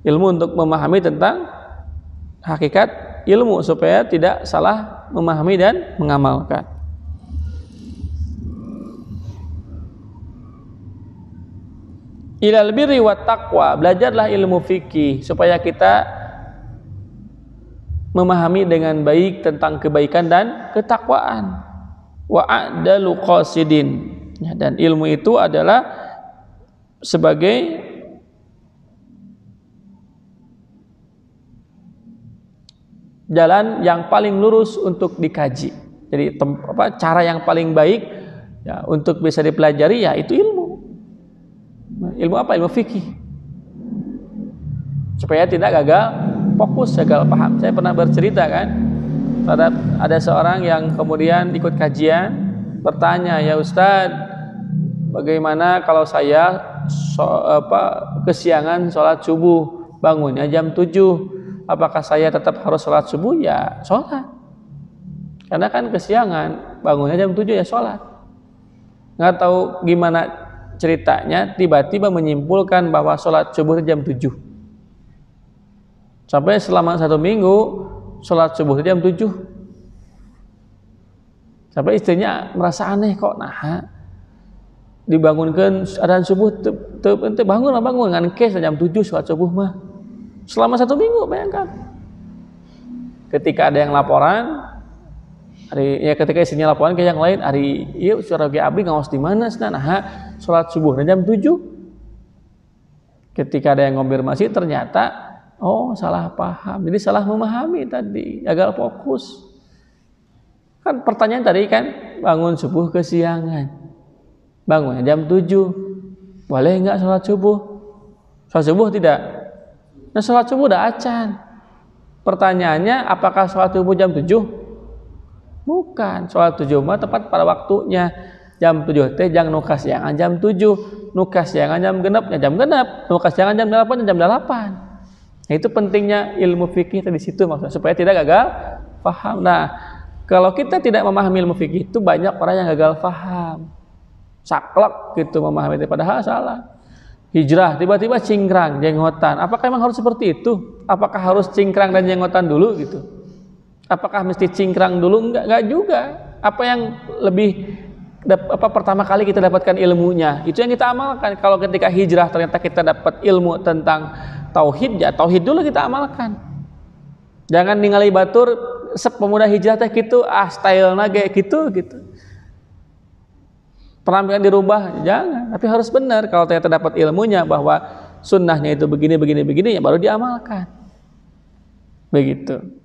Ilmu untuk memahami tentang hakikat ilmu supaya tidak salah memahami dan mengamalkan. Ilal birri wat taqwa, belajarlah ilmu fikih supaya kita memahami dengan baik tentang kebaikan dan ketakwaan. Wa a'dalu qasidin, ya, dan ilmu itu adalah sebagai jalan yang paling lurus untuk dikaji. Jadi cara yang paling baik, ya, untuk bisa dipelajari, ya itu ilmu. Ilmu apa? Ilmu fikih. Supaya tidak gagal fokus, gagal paham. Saya pernah bercerita kan, ada seorang yang kemudian ikut kajian, bertanya, ya Ustadz, bagaimana kalau saya kesiangan sholat subuh, bangunnya jam 7, apakah saya tetap harus sholat subuh? Ya sholat, karena kan kesiangan, bangunnya jam 7, ya sholat. Nggak tahu gimana ceritanya, tiba-tiba menyimpulkan bahwa sholat subuh jam 7. Sampai selama 1 minggu sholat subuh jam 7. Sampai istrinya merasa aneh, kok dibangunkan adzan subuh teu bangun ngan kes jam 7 sholat subuh mah. Selama 1 minggu, bayangkan. Ketika ada yang laporan, ketika istrinya laporan ke yang lain, hari ieu surah ge abdi ngaos di mana cenah, sholat subuh jam 7. Ketika ada yang konfirmasi, ternyata salah paham. Jadi salah memahami tadi, gagal fokus. Kan pertanyaan tadi kan, bangun subuh kesiangan, bangunnya jam 7, boleh enggak sholat subuh? Sholat subuh tidak? Nah, sholat subuh udah acan. Pertanyaannya, apakah sholat subuh jam 7? Bukan, sholat 7 mah tepat pada waktunya. Jam 7 teh jangan nu kasiangan jam 7, nu kasiangan jam genep, ya jam genep, nu kasiangan jam 8, ya jam 8. Nah, itu pentingnya ilmu fikih di situ, maksudnya supaya tidak gagal paham. Nah, kalau kita tidak memahami ilmu fikih, itu banyak orang yang gagal paham, saklek gitu memahami itu, padahal salah. Hijrah tiba-tiba cingkrang, jenggotan, apakah memang harus seperti itu? Apakah harus cingkrang dan jenggotan dulu gitu? Apakah mesti cingkrang dulu? Enggak juga. Apa yang lebih pertama kali kita dapatkan ilmunya, itu yang kita amalkan. Kalau ketika hijrah ternyata kita dapat ilmu tentang tauhid, ya tauhid dulu kita amalkan. Jangan ningali batur pemuda hijrah teh gitu, stylena ge gitu. Penampilan dirubah, jangan. Tapi harus benar. Kalau ternyata dapat ilmunya bahwa sunnahnya itu begini, ya baru diamalkan. Begitu.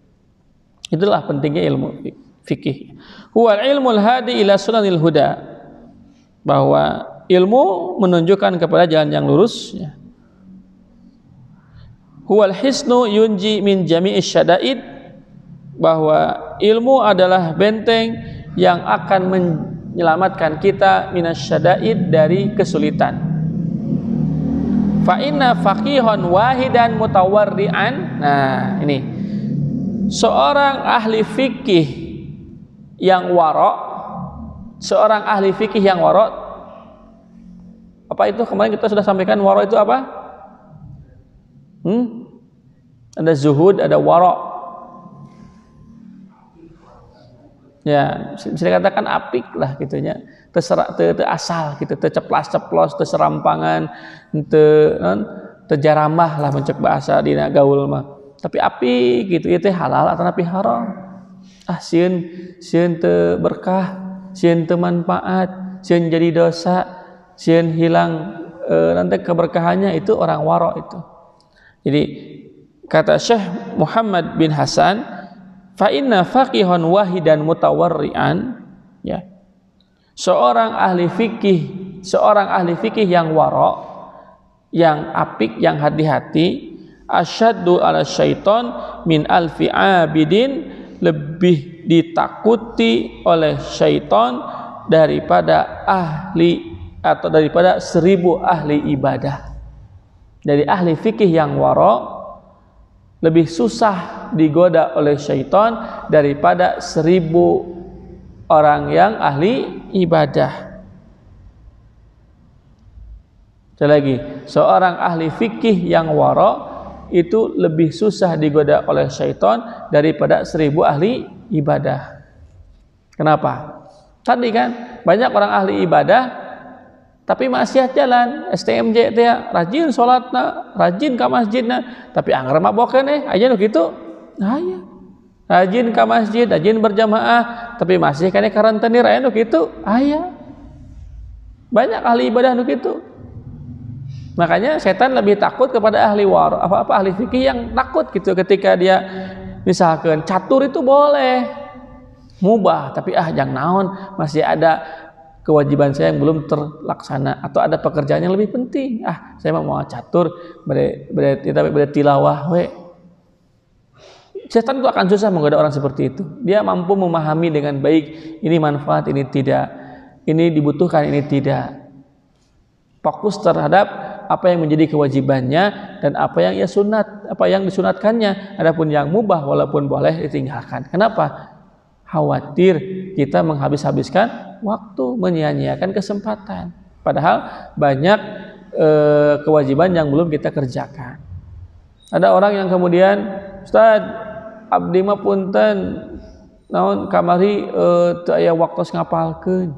Itulah pentingnya ilmu fikih. Huwal ilmul hadi ila sunanil huda, bahwa ilmu menunjukkan kepada jalan yang lurus, ya. Huwal hisnu yunji min jami'i syada'id, bahwa ilmu adalah benteng yang akan menyelamatkan kita minasyada'id, dari kesulitan. Fa inna faqihon wahidan mutawarri'an. Nah, ini seorang ahli fikih yang warok, apa itu kemarin kita sudah sampaikan, warok itu apa? Ada zuhud, ada warok. Ya, bisa dikatakan apik lah gitunya. Asal gitu, ceplas-ceplos, serampangan, jaramah lah mencek bahasa dina gaul mah. Tapi api gitu, itu halal atau napi haram. Sieun teu berkah, sieun teu manfaat, sieun jadi dosa, sieun hilang nanti keberkahannya, itu orang warok itu. Jadi kata Syekh Muhammad bin Hasan, fa inna faqihon wahidan mutawarri'an, ya. Seorang ahli fikih yang warok, yang apik, yang hati-hati, asyaddu ala syaiton min alfi abidin, lebih ditakuti oleh syaiton daripada ahli atau daripada 1000 ahli ibadah. Jadi ahli fikih yang wara lebih susah digoda oleh syaitan daripada 1000 orang yang ahli ibadah. Sekali lagi, seorang ahli fikih yang wara itu lebih susah digoda oleh syaitan daripada 1000 ahli ibadah. Kenapa? Tadi kan banyak orang ahli ibadah tapi maksiat jalan, STMJ dia rajin sholatna, rajin ke masjidna, tapi anggar mabokeun aja nu kitu. Nah ya. Rajin ke masjid, rajin berjamaah, tapi masih kene karantenir aya nu kitu. Aya. Banyak ahli ibadah nu kitu. Makanya setan lebih takut kepada ahli ahli fikih yang takut gitu ketika dia misalkan catur itu boleh mubah, tapi jangan naon, masih ada kewajiban saya yang belum terlaksana atau ada pekerjaan yang lebih penting. Saya mau catur bere tilawah we. Setan itu akan susah menggoda orang seperti itu. Dia mampu memahami dengan baik ini manfaat, ini tidak, ini dibutuhkan, ini tidak. Fokus terhadap apa yang menjadi kewajibannya dan apa yang ia sunat, apa yang disunatkannya. Adapun yang mubah walaupun boleh ditinggalkan. Kenapa? Khawatir kita menghabis-habiskan waktu, menyia-nyiakan kesempatan. Padahal banyak kewajiban yang belum kita kerjakan. Ada orang yang kemudian, Ustaz, abdi mah punten naon kamari teu aya waktu ngapalkeun.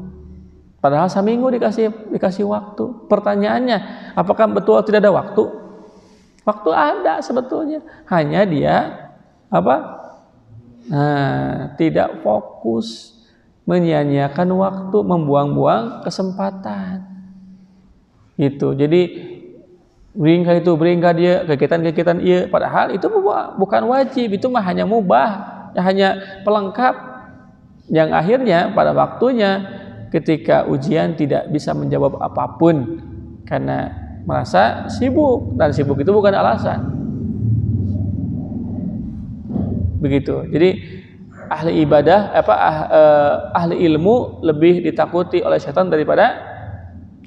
Padahal saminggu dikasih waktu. Pertanyaannya, apakah betul tidak ada waktu? Waktu ada sebetulnya. Hanya dia tidak fokus, menyia-nyiakan waktu, membuang-buang kesempatan. Itu. Jadi beringkah dia kegiatan-kegiatan ieu, padahal itu bukan wajib, itu mah hanya mubah, hanya pelengkap yang akhirnya pada waktunya ketika ujian tidak bisa menjawab apapun karena merasa sibuk, dan sibuk itu bukan alasan. Begitu. Jadi ahli ibadah ahli ilmu lebih ditakuti oleh syaitan daripada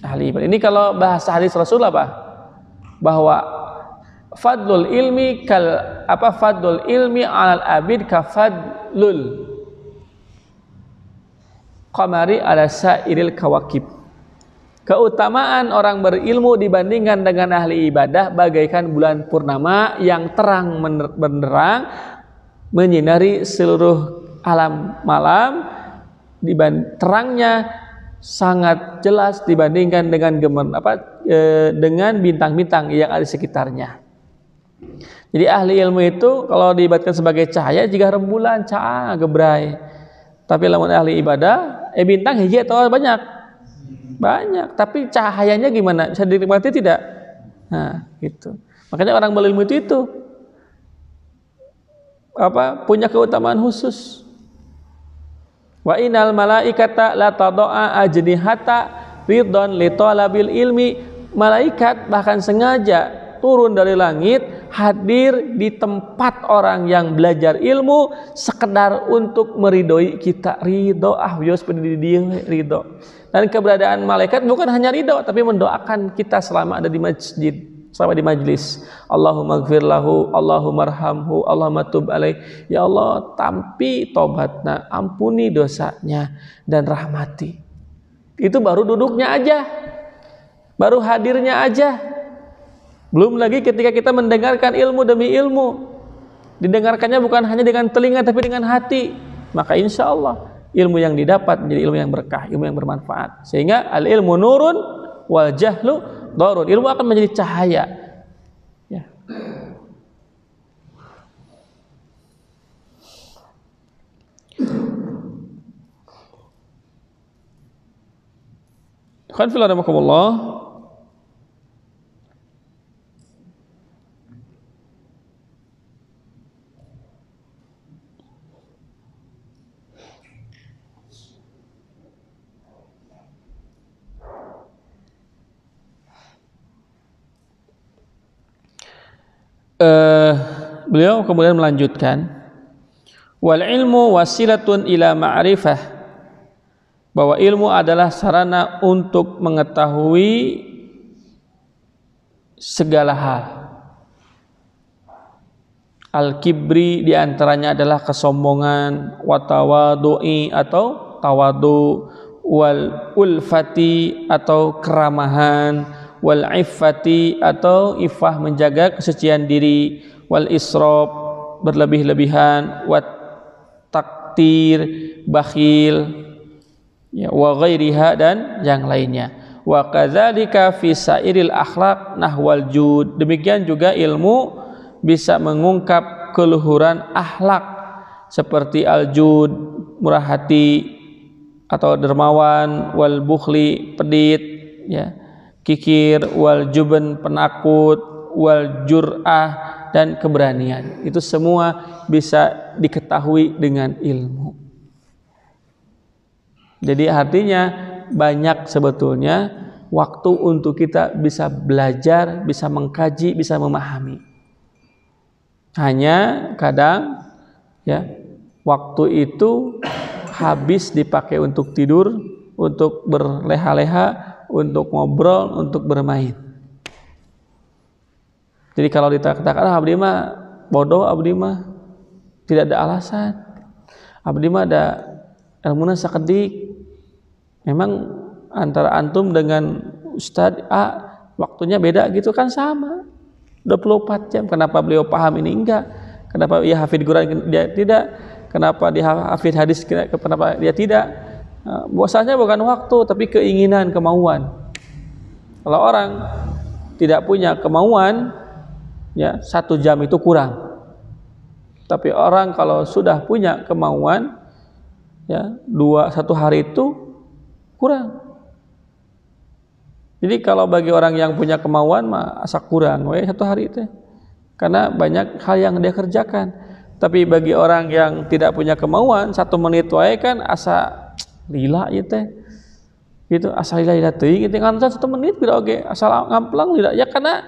ahli ibadah. Ini kalau bahasa hadis Rasul bahwa fadlul ilmi fadlul ilmi 'alal abid ka fadlul qamari ala sairil kawakib. Keutamaan orang berilmu dibandingkan dengan ahli ibadah bagaikan bulan purnama yang terang benderang menyinari seluruh alam malam. Terangnya sangat jelas dibandingkan dengan dengan bintang-bintang yang ada di sekitarnya. Jadi ahli ilmu itu kalau diibaratkan sebagai cahaya jika rembulan cahaya gebrai. Tapi lamun ahli ibadah, bintang hiji atau banyak, tapi cahayanya gimana? Bisa dinikmati tidak? Nah, gitu. Makanya orang berilmu itu punya keutamaan khusus. Wa innal malaikata la tad'a ajnihata ridon li talabil ilmi. Malaikat bahkan sengaja turun dari langit, hadir di tempat orang yang belajar ilmu sekedar untuk meridoi kita. Ridho, ridho. Dan keberadaan malaikat bukan hanya ridho, tapi mendoakan kita selama ada di masjid, selama di majlis. Allahumma gfir lahu, Allahumma arhamhu, Allahumma tub alaih. Ya Allah, tampi tobatna, ampuni dosanya dan rahmati. Itu baru duduknya aja, baru hadirnya aja. Belum lagi ketika kita mendengarkan ilmu demi ilmu, didengarkannya bukan hanya dengan telinga tapi dengan hati, maka insya Allah ilmu yang didapat menjadi ilmu yang berkah, ilmu yang bermanfaat. Sehingga al ilmu nurun wal jahlu darun. Ilmu akan menjadi cahaya. Ya. Alhamdulillah. Beliau kemudian melanjutkan, wal ilmu wasilatun ila ma'rifah bahwa ilmu adalah sarana untuk mengetahui segala hal. Al-kibri diantaranya adalah kesombongan, watawadu'i atau tawadu, wal ulfati atau keramahan, wal iffati atau iffah menjaga kesucian diri, wal israf berlebih-lebihan, wat taktir bakhil, ya, wa ghairiha dan yang lainnya. Wa kadzalika fi sairil akhlaq nahwal jud. Demikian juga ilmu bisa mengungkap keluhuran akhlak seperti al-jud, murah hati atau dermawan, wal bukhli, pedit, ya, kikir, wal jubn, penakut, wal jur'ah dan keberanian. Itu semua bisa diketahui dengan ilmu. Jadi artinya banyak sebetulnya waktu untuk kita bisa belajar, bisa mengkaji, bisa memahami. Hanya kadang ya waktu itu habis dipakai untuk tidur, untuk berleha-leha, untuk ngobrol, untuk bermain. Jadi kalau dikatakan abdi mah bodoh, abdi mah tidak ada alasan. Abdi mah ada ilmunya sakedik. Memang antara antum dengan Ustadz A waktunya beda gitu kan sama. 24 jam. Kenapa beliau paham ini enggak? Kenapa ia hafid Quran dia tidak? Kenapa dia hafid hadis kenapa dia tidak? Bahwasanya bukan waktu tapi keinginan, kemauan. Kalau orang tidak punya kemauan, ya 1 jam itu kurang. Tapi orang kalau sudah punya kemauan, ya 1 hari itu kurang. Jadi kalau bagi orang yang punya kemauan mah asa kurang we 1 hari itu. Karena banyak hal yang dia kerjakan. Tapi bagi orang yang tidak punya kemauan 1 menit wae kan asa lila ieu teh. Gitu asa lila teuing itu kan 1 menit bira oge asal ngamplang lila ya karena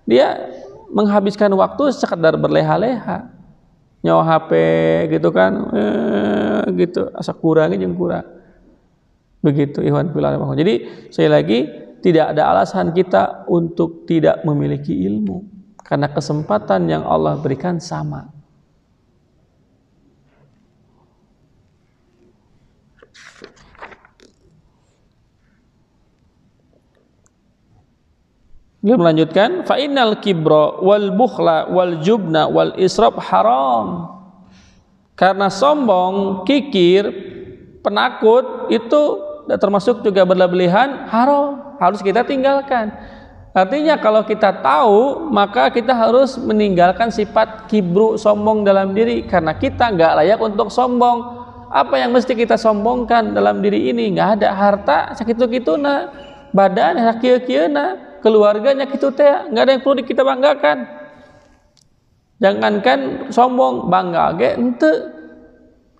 dia menghabiskan waktu sekedar berleha-leha. Nyawa HP gitu kan gitu asa kurang jeung kurang. Begitu ikhwan fillah. Jadi sekali lagi tidak ada alasan kita untuk tidak memiliki ilmu karena kesempatan yang Allah berikan sama. Beliau melanjutkan, fa innal kibra wal bukhla wal jubna wal israf haram. Karena sombong, kikir, penakut itu termasuk juga berlebihan haram, harus kita tinggalkan. Artinya kalau kita tahu, maka kita harus meninggalkan sifat kibru, sombong dalam diri, karena kita nggak layak untuk sombong. Apa yang mesti kita sombongkan dalam diri ini? Nggak ada harta sakitu-kituna, badan sakieu-kieuna, keluarganya kitu teh, nggak ada yang perlu kita banggakan. Jangankan sombong, bangga ge henteu.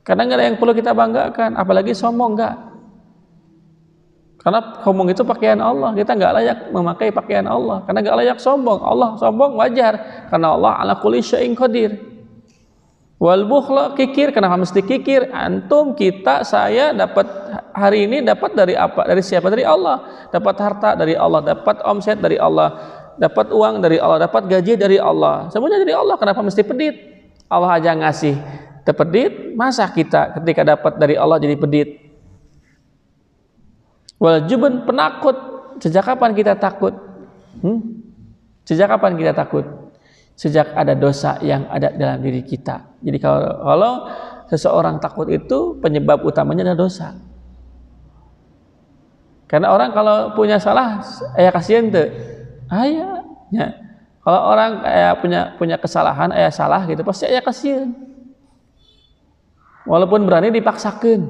Karena nggak ada yang perlu kita banggakan, apalagi sombong nggak. Karena sombong itu pakaian Allah, kita nggak layak memakai pakaian Allah, karena nggak layak sombong. Allah sombong wajar, karena Allah ala kulli syai'in qadir. Wal bukhla, kikir, kenapa mesti kikir? Antum, kita, saya dapat hari ini dapat dari apa? Dari siapa? Dari Allah. Dapat harta dari Allah, dapat omset dari Allah, dapat uang dari Allah, dapat gaji dari Allah. Semuanya dari Allah. Kenapa mesti pedit? Allah aja ngasih terpedit, masa kita ketika dapat dari Allah jadi pedit? Wal jubn, penakut. Sejak kapan kita takut? Sejak kapan kita takut? Sejak ada dosa yang ada dalam diri kita. Jadi kalau seseorang takut itu penyebab utamanya adalah dosa. Karena orang kalau punya salah, kasihan tuh. Ya. Kalau orang punya kesalahan, salah gitu, pasti kasihan. Walaupun berani dipaksakan,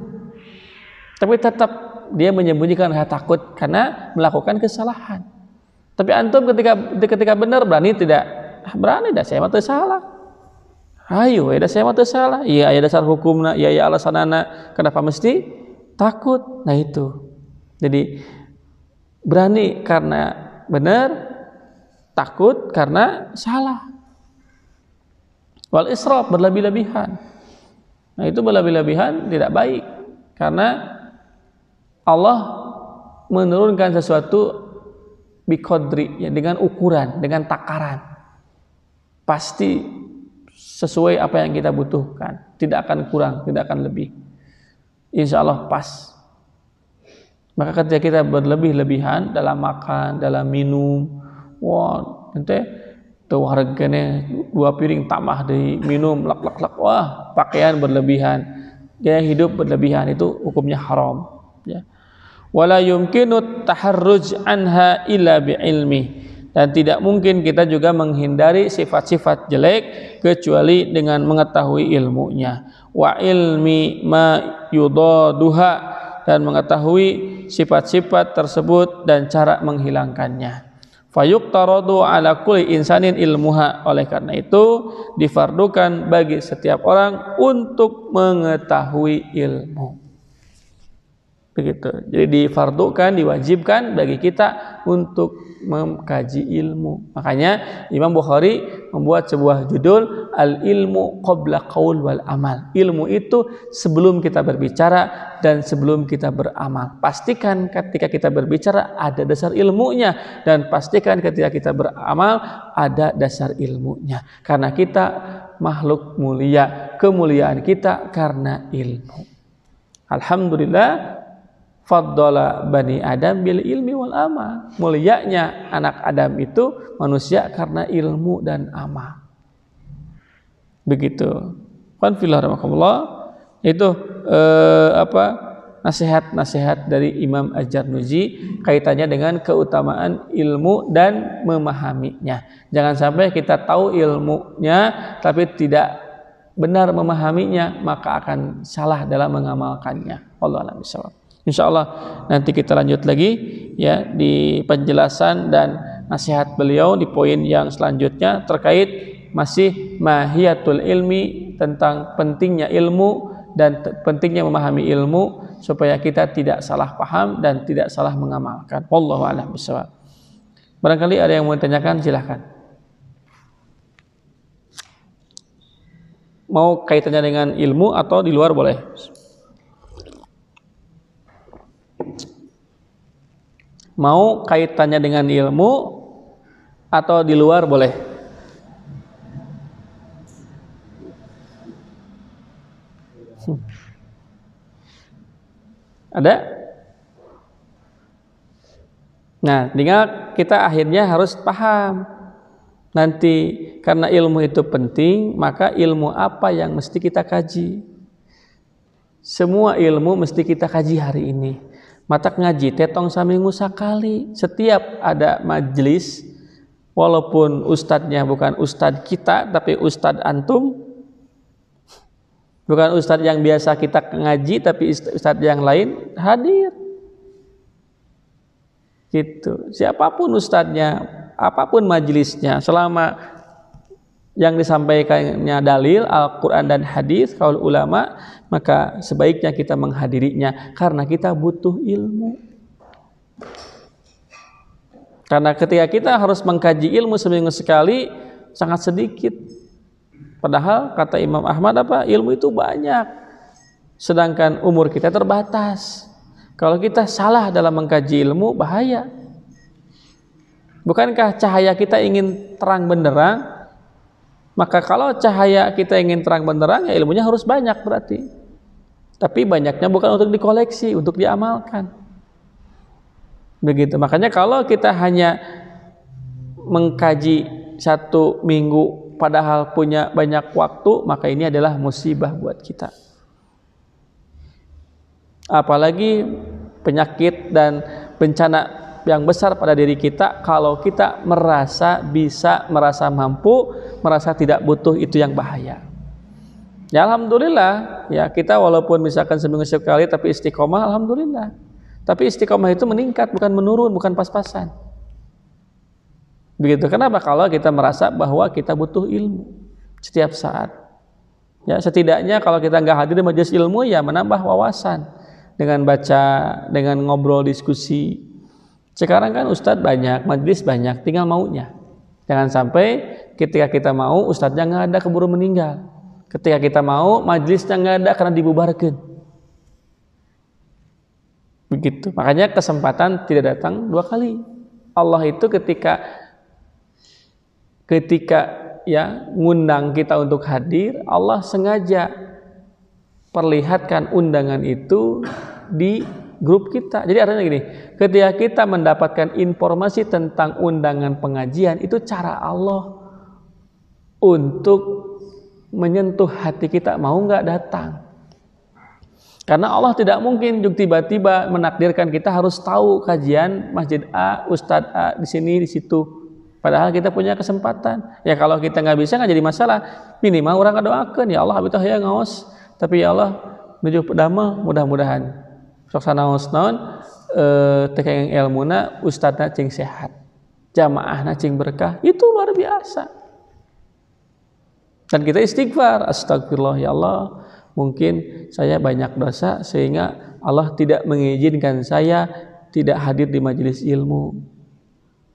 tapi tetap dia menyembunyikan rasa takut karena melakukan kesalahan. Tapi antum ketika benar berani tidak? Berani dah, saya mah teu salah. Ayo, dah saya mah teu salah. Iya, aya dasar hukumna, iya alasanana. Kenapa mesti takut? Nah itu. Jadi berani karena benar, takut karena salah. Wal israf, berlebih-lebihan. Nah itu berlebih-lebihan tidak baik karena Allah menurunkan sesuatu biqadri, ya, dengan ukuran, dengan takaran. Pasti sesuai apa yang kita butuhkan, tidak akan kurang, tidak akan lebih. Insya Allah pas. Maka ketika kita berlebih-lebihan dalam makan, dalam minum, wah, nanti tuh harganya 2 piring tambah di minum, lak, wah, pakaian berlebihan, gaya hidup berlebihan, itu hukumnya haram. Ya. Wala yumkinu taharruj anha illa bi'ilmi, dan tidak mungkin kita juga menghindari sifat-sifat jelek kecuali dengan mengetahui ilmunya. Wa ilmi ma yudaduha, dan mengetahui sifat-sifat tersebut dan cara menghilangkannya. Fayuqtaradu ala kulli insanin ilmuha, oleh karena itu difardukan bagi setiap orang untuk mengetahui ilmu. Begitu. Jadi difardukan, diwajibkan bagi kita untuk mengkaji ilmu. Makanya Imam Bukhari membuat sebuah judul Al-ilmu qabla qaul wal amal. Ilmu itu sebelum kita berbicara dan sebelum kita beramal. Pastikan ketika kita berbicara ada dasar ilmunya, dan pastikan ketika kita beramal ada dasar ilmunya. Karena kita makhluk mulia, kemuliaan kita karena ilmu. Alhamdulillah, faddala bani Adam bil ilmi wal amal. Mulianya anak Adam itu manusia karena ilmu dan amal. Begitu. Qanfillah rahimakumullah. Itu nasihat-nasihat dari Imam Az-Zarnuji kaitannya dengan keutamaan ilmu dan memahaminya. Jangan sampai kita tahu ilmunya tapi tidak benar memahaminya, maka akan salah dalam mengamalkannya. Wallahu a'lam bishawab. Insyaallah nanti kita lanjut lagi, ya, di penjelasan dan nasihat beliau di poin yang selanjutnya terkait masih mahiyatul ilmi, tentang pentingnya ilmu dan pentingnya memahami ilmu supaya kita tidak salah paham dan tidak salah mengamalkan. Wallahu a'lam bishawab. Barangkali ada yang mau ditanyakan, silahkan. Mau kaitannya dengan ilmu atau di luar boleh. Mau kaitannya dengan ilmu atau di luar boleh. Ada? Nah, tinggal kita akhirnya harus paham. Nanti karena ilmu itu penting, maka ilmu apa yang mesti kita kaji? Semua ilmu mesti kita kaji hari ini. Matak ngaji tetong saminggu sakali. Setiap ada majelis, walaupun ustadznya bukan ustadz kita tapi ustadz antum, bukan ustadz yang biasa kita ngaji tapi ustadz yang lain hadir. Gitu. Siapapun ustadznya, apapun majelisnya, selama yang disampaikannya dalil Al-Quran dan hadis kaul ulama, maka sebaiknya kita menghadirinya karena kita butuh ilmu. Karena ketika kita harus mengkaji ilmu seminggu sekali sangat sedikit. Padahal kata Imam Ahmad ilmu itu banyak. Sedangkan umur kita terbatas. Kalau kita salah dalam mengkaji ilmu bahaya. Bukankah cahaya kita ingin terang benderang? Maka kalau cahaya kita ingin terang benderang, ya ilmunya harus banyak berarti. Tapi banyaknya bukan untuk dikoleksi, untuk diamalkan. Begitu. Makanya kalau kita hanya mengkaji 1 minggu padahal punya banyak waktu, maka ini adalah musibah buat kita. Apalagi penyakit dan bencana yang besar pada diri kita kalau kita merasa bisa, merasa mampu, merasa tidak butuh, itu yang bahaya. Ya alhamdulillah, ya kita walaupun misalkan seminggu sekali tapi istiqomah, alhamdulillah. Tapi istiqomah itu meningkat, bukan menurun, bukan pas-pasan. Begitu. Kenapa? Kalau kita merasa bahwa kita butuh ilmu setiap saat. Ya setidaknya kalau kita nggak hadir di majelis ilmu, ya menambah wawasan dengan baca, dengan ngobrol, diskusi. Sekarang kan ustadz banyak, majelis banyak, tinggal maunya. Jangan sampai ketika kita mau, ustadznya nggak ada, keburu meninggal. Ketika kita mau, majelisnya nggak ada karena dibubarkan. Begitu. Makanya kesempatan tidak datang dua kali. Allah itu ketika ya ngundang kita untuk hadir, Allah sengaja perlihatkan undangan itu di grup kita. Jadi artinya gini, ketika kita mendapatkan informasi tentang undangan pengajian, itu cara Allah untuk menyentuh hati kita, mau nggak datang. Karena Allah tidak mungkin tiba-tiba menakdirkan kita harus tahu kajian masjid A, Ustadz A di sini di situ. Padahal kita punya kesempatan. Ya kalau kita nggak bisa nggak jadi masalah. Minimal orang doakan ya Allah abitah ya ngaos. Tapi ya Allah menuju damel mudah-mudahan. Sok sanaos naon tekeng ilmuna ustadzna cing sehat. Jamaahna cing berkah. Itu luar biasa. Dan kita istighfar, astagfirullah ya Allah. Mungkin saya banyak dosa sehingga Allah tidak mengizinkan saya tidak hadir di majelis ilmu.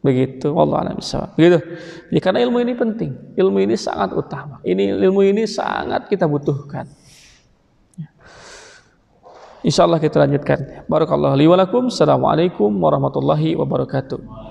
Begitu, wallahu a'lam bishawab. Begitu. Ya, karena ilmu ini penting. Ilmu ini sangat utama. Ilmu ini sangat kita butuhkan. Insyaallah kita lanjutkan. Barakallahu li wa lakum. Assalamualaikum warahmatullahi wabarakatuh.